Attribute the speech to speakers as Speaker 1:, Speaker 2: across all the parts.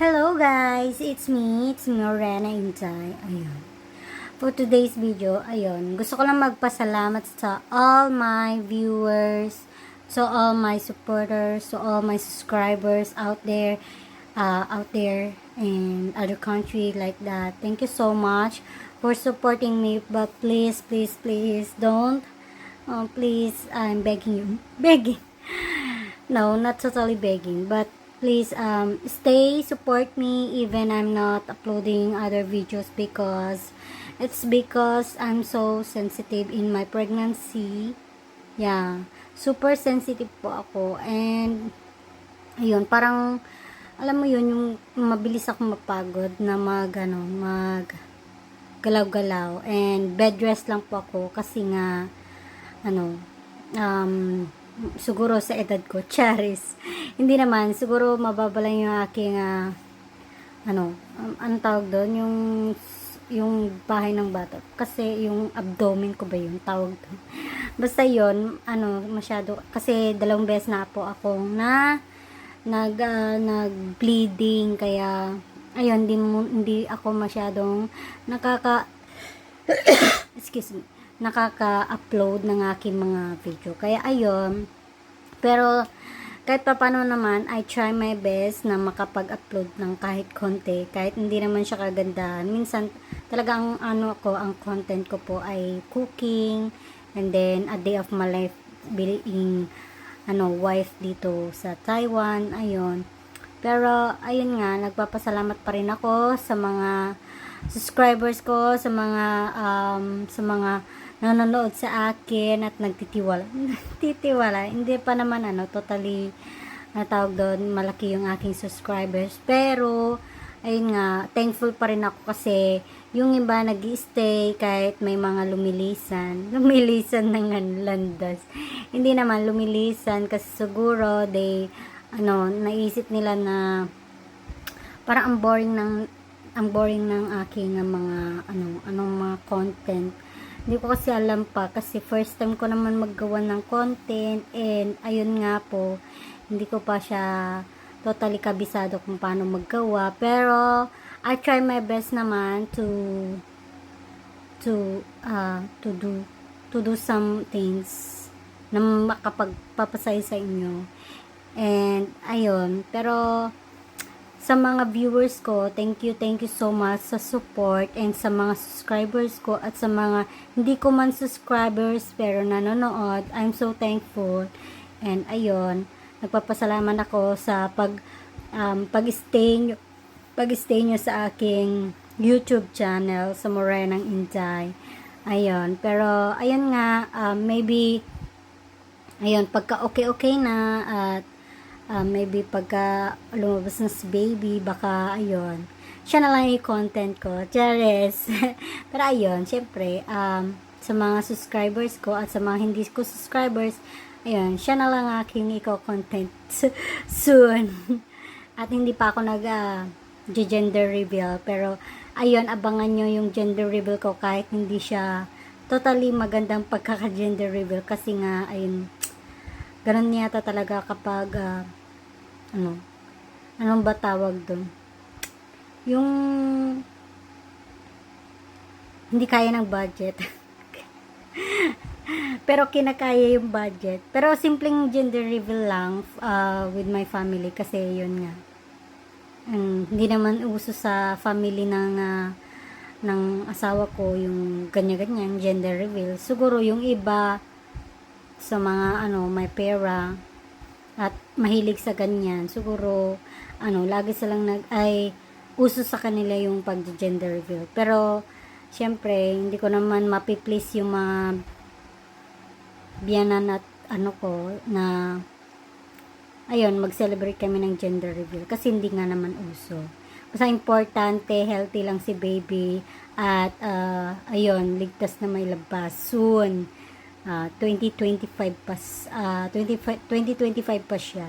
Speaker 1: Hello guys, it's me Rena Intay. Ayun. For today's video, ayun, gusto ko lang magpasalamat sa all my viewers, so all my supporters, so all my subscribers out there in other country like that. Thank you so much for supporting me, but please don't, please, I'm begging you, begging. No, not totally begging, but please stay support me even I'm not uploading other videos because I'm so sensitive in my pregnancy. Yeah, super sensitive po ako, and ayun, parang alam mo yun, yung mabilis ako mapagod na mag galaw-galaw, and bed rest lang po ako kasi nga ano siguro sa edad ko, charis. Hindi naman, siguro mababa lang yung aking, anong tawag doon, yung bahay ng bata. Kasi yung abdomen ko ba yun, tawag doon. Basta yun, masyado, kasi 2 beses na po akong nag-bleeding, kaya, ayun, hindi ako masyadong excuse me, nakaka-upload ng aking mga video. Kaya ayun, pero kahit pa paano naman, I try my best na makapag-upload ng kahit konti, kahit hindi naman siya kagandahan. Minsan talagang ang content ko po ay cooking, and then a day of my life being wife dito sa Taiwan, ayun. Pero ayun nga, nagpapasalamat pa rin ako sa mga subscribers ko, sa mga nanonood sa akin at nagtitiwala. Titiwala, hindi pa naman totally tawag doon, malaki yung aking subscribers. Pero ayun nga, thankful pa rin ako kasi yung iba nag-i-stay kahit may mga lumilisan ng landas. Hindi naman lumilisan kasi siguro naisip nila na parang ang boring ng aking mga mga content. Hindi ko kasi alam pa kasi first time ko naman maggawa ng content, and ayun nga po, hindi ko pa siya totally kabisado kung paano maggawa, pero I try my best naman to do some things na makapagpapasaya sa inyo. And ayun, pero sa mga viewers ko, thank you so much sa support, and sa mga subscribers ko at sa mga hindi ko man subscribers pero nanonood, I'm so thankful. And ayun, nagpapasalamat ako sa pag-stay nyo sa aking YouTube channel sa Morenang Inday. Ayun, pero ayun nga, maybe ayun, pagka okay na at maybe pagka lumabas na si baby, baka ayun, siya na lang yung content ko, charis. Pero ayun, syempre sa mga subscribers ko at sa mga hindi ko subscribers, ayun, siya na lang aking content soon. At hindi pa ako gender reveal, pero ayun, abangan nyo yung gender reveal ko kahit hindi siya totally magandang pagkaka-gender reveal, kasi nga ayun, ganun yata talaga kapag anong ba tawag doon, yung hindi kaya ng budget. Pero kinakaya yung budget, pero simpleng gender reveal lang with my family, kasi yun nga, hindi naman uso sa family ng asawa ko yung ganyan-ganyan gender reveal. Siguro yung iba sa mga may pera at mahilig sa ganyan, siguro lagi silang uso sa kanila yung pag-gender reveal. Pero syempre hindi ko naman mapiplease yung mga biyanan at ko na ayun, mag-celebrate kami ng gender reveal kasi hindi nga naman uso. Basta importante, healthy lang si baby, at ayun, ligtas na may labas soon. 2025 pa siya.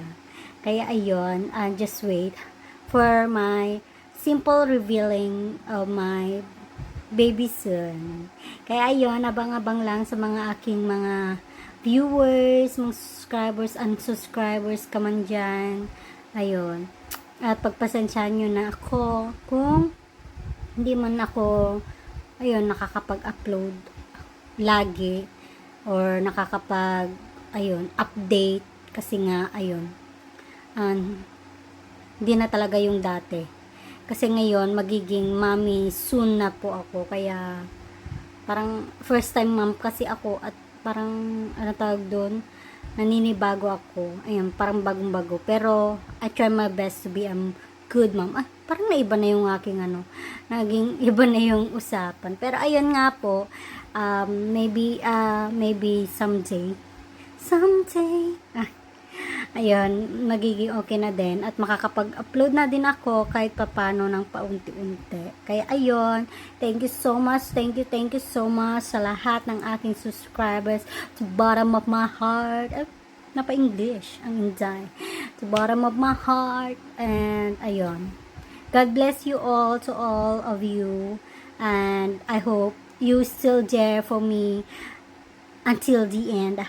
Speaker 1: Kaya ayun, just wait for my simple revealing of my baby soon. Kaya ayun, abang-abang lang sa mga aking mga viewers, mga subscribers, unsubscribers ka man dyan. Ayun, At pagpasensyahan nyo na ako kung hindi man ako, ayun, nakakapag-upload lagi or update kasi nga, ayun, hindi na talaga yung dati. Kasi ngayon, magiging mommy soon na po ako. Kaya, parang first time mom kasi ako at parang, ano tawag doon, naninibago ako. Ayun, parang bagong-bago. Pero, I try my best to be a good mom. Ah, parang naiba na yung aking naging iba na yung usapan. Pero, ayun nga po, maybe someday, ayun, magiging okay na din at makakapag-upload na din ako kahit papano ng paunti-unti. Kaya ayun, thank you so much sa lahat ng aking subscribers to bottom of my heart. Napa-English ang Inday. To bottom of my heart. And ayun, God bless you all, to all of you, and I hope you still there for me until the end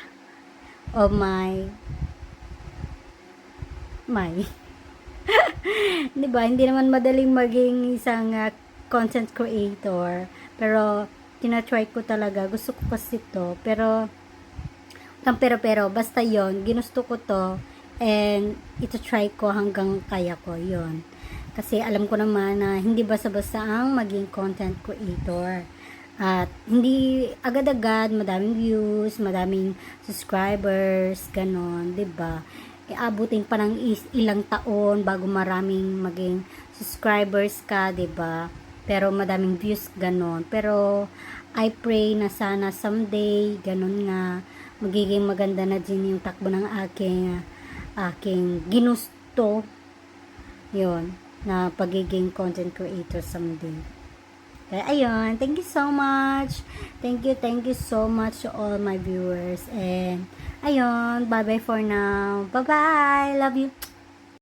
Speaker 1: of my 'di ba, hindi naman madaling maging isang content creator, pero tina-try ko talaga, gusto ko kasi to, pero basta yon, ginusto ko to and ito try ko hanggang kaya ko yon, kasi alam ko naman na hindi basta-basta ang maging content creator. At hindi agad-agad madaming views, madaming subscribers, ganon, 'di ba? Iabutin pa ng ilang taon bago maraming maging subscribers ka, 'di ba? Pero madaming views, ganon. Pero I pray na sana someday ganon nga magiging maganda na din yung takbo ng aking ginusto, yon, na pagiging content creator someday. Kaya ayun, thank you so much. Thank you so much to all my viewers. And ayun, bye-bye for now. Bye-bye. Love you.